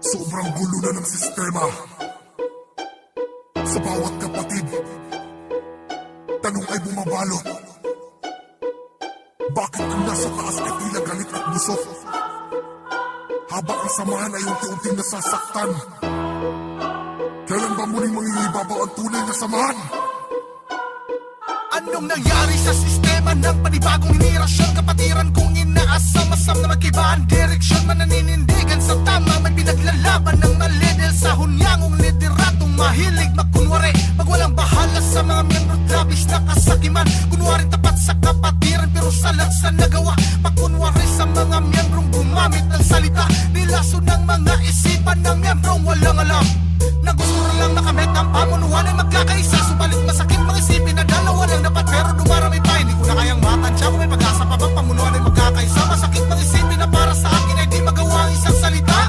Sobrang gulo na ng sistema. Sa bawat kapatid, tanong ay bumabalot. Bakit ang nasa taas ay tila galit at busok, habang ang samahan ay unti-unting nasasaktan? Kailan ba muling mangingibabaw ang tunay na samahan? Anong nangyari sa sistema ng panibagong henerasyon? Kapatiran kong inaasam-asam na magkiba ang direksyon. Mananinindigan sa tama, may pinaglalaban ng mali dahil sa hunyangong lideratong mahilig magkunwari. Pag walang bahala sa mga miyembro, labis na kasakiman. Kunwari tapat sa kapatiran pero salat sa nagawa. Pagkunwari sa mga miyembrong gumamit ng salita, nilaso ng mga isipan ng miyembrong walang alam. Nagusura lang makamit ang pamunuan ay magkakaisa. Subalit masakit mga isipin na dalawa lang dapat pero dumarami pa. Hindi ko na kayang matansya kung may pag-asa pa bang pamunuan ay magkakaisa. Masakit mga isipin na para sa akin ay di magawa ang isang salita.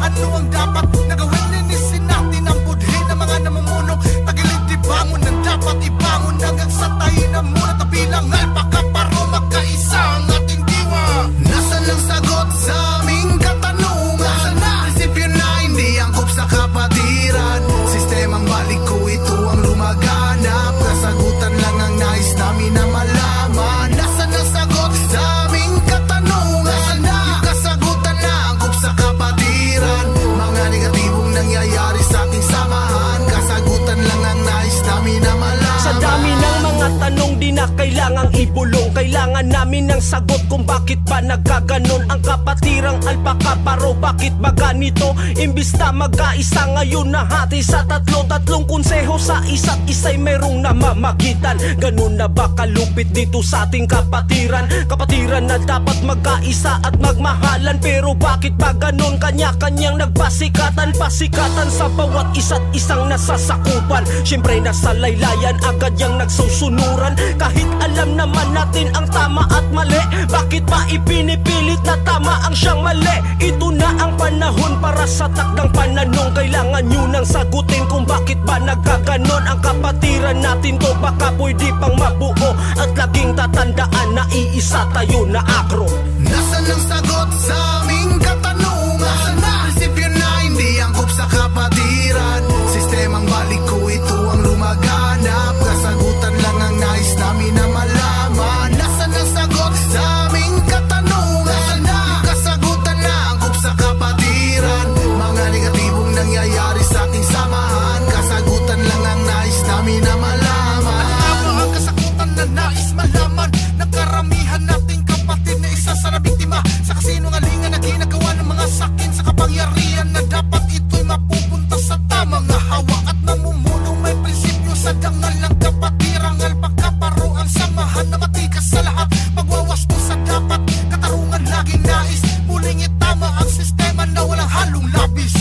Ano ang dapat na gawin? Linisin natin ang budhi ng mga namumuno. Tagilid di bangon ang dapat ibangon hanggang sa tayo na muna. Tabilang alpaka paro magkaisa ang ating diwa. Nasaan ang sagot sa aming katanungan? Prinsipyo na hindi angkop sa kapatiran. Sistemang balik ko ito ang lumaganap. Kasagutan lang ang nais namin na malaman. Nasaan ang sagot sa aming katanungan? Yung kasagutan na angkop sa kapatiran. Mga negatibong nangyayari sa ating samahan. Kasagutan lang ang nais namin na malaman. Sa dami ng mga tanong di na kailangang ibulong. Kailangan namin ng sagot kung bakit ba nagkaganon ang kapatirang alpaka paro. Bakit ba ganito? Imbis na magkaisa ngayon nahati sa tatlong konseho sa isa't isa'y merong namamagitan. Ganun na ba kalupit dito sa ating kapatiran? Kapatiran na dapat magkaisa at magmahalan. Pero bakit ba ganun? Kanya-kanyang nagpasikatan. Pasikatan sa bawat isa't isang nasasakupan. Siyempre nasa laylayan agad yang nagsusunuran. Kahit alam naman natin ang tama at mali, bakit pa ipinipilit na tama ang siyang mali? Ito na ang panahon para sa takdang pananong. Kailangan nyo nang sagutin kung bakit ba nagkaganon ang kapatiran natin to. Baka pwede pang mabuo at laging tatandaan na iisa tayo na akro. Nasaan ang sagot sa aming katanungan? Prinsipyo na hindi angkop sa kapatiran. Sistemang balik ko ito ang lumaganap. Kasagutan lang ang nais namin na malaman. Nasaan ang sagot sa aming katanungan? Yung kasagutan na angkop sa kapatiran. Mga negatibong nangyayari sa ating samahan. Kasagutan lang ang nais namin na malaman. Ano nga ba ang kasagutan na nais malaman? Nagkaramihan nating kapatid na isa sa nabiktima sa kasinungalingan na ginagawa ng mga sakin sa kapangyarihan na dapat ito'y mapupunta sa tamang hawak at namumulong may prinsipyo sa dangal ng kapatirang alpaka paro ang samahan na matikas sa lahat. Pagwawasto sa dapat katarungan laging nais muling itama ang sistema na walang halong labis.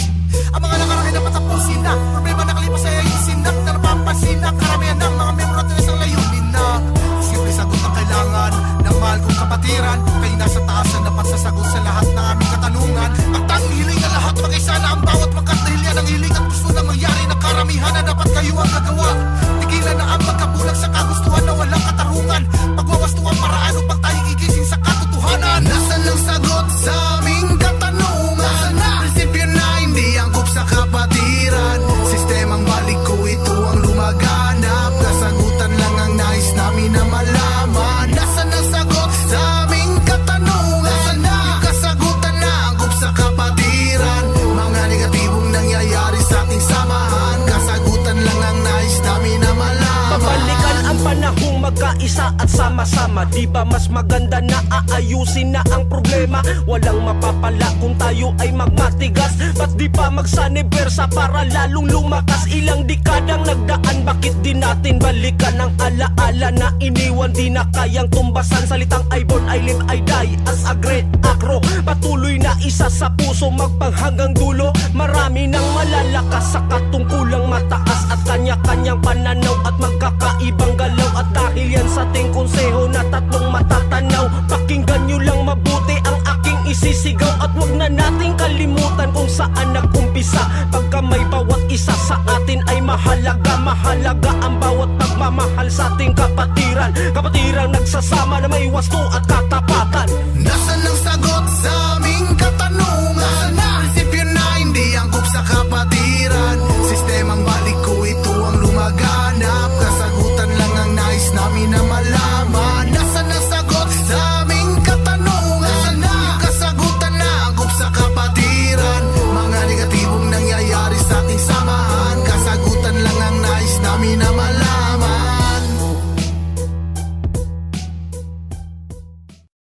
Ang mga nakaraan na patapusin na problema na kalipas ay ayusin na napapansin na karamihan ng mga membro natin isang layunin na simple sagot ang kailangan ng mahal kong kapatiran. Kayo nasa taas na dapat sasagot sa lahat ng aming katanungan. Ang tanging hiling na lahat mag-isa na ang bawat pagkat dahil yan ang hiling at gusto na mangyari ng karamihan na dapat kayo ang gagawa. Tigilan na ang pagkabulag sa kagustuhan na walang katarungan. Pagwawasto ang paraan upang tayo gigising sa katotohanan. Nasaan ang sagot sa aming katanungan? Prinsipyo na hindi angkop sa kapatiran. Sistemang balik ko ito ang lumaganap. Kasagutan lang ang nais namin na malaman. Nasaan ang sagot sa aming katanungan? Yung kasagutan na angkop sa kapatiran. Mga negatibong nangyayari sa ating samahan. Kasagutan lang ang nais namin na malaman. Babalikan ang panahong magkaisa at sama-sama. Di ba mas maganda na aayusin na ang problema? Walang mapapala kung tayo ay magmatigas. Ba't di pa magsanibersa para lalong lumakas? Ilang dekadang nagdaan, bakit di natin balikan ang alaala na iniwan? Di na kayang tumbasan. Salitang I born, I live, I die as a great acro. Patuloy na isa sa puso magpanghanggang dulo. Marami nang malalakas sa katungkulang mataas at kanya-kanyang pananaw at magkakaibang galaw. At dahil yan sa ating konseho na tatlong matatanaw, pakinggan nyo lang mabuti ang aking isisigaw. At wag na nating kalimutan kung saan nag-umpisa. Pagka may bawat isa sa atin ay mahalaga. Mahalaga ang bawat pagmamahal sa ating kapatiran. Kapatirang nagsasama na may wasto at katapatan. Nasaan ang sagot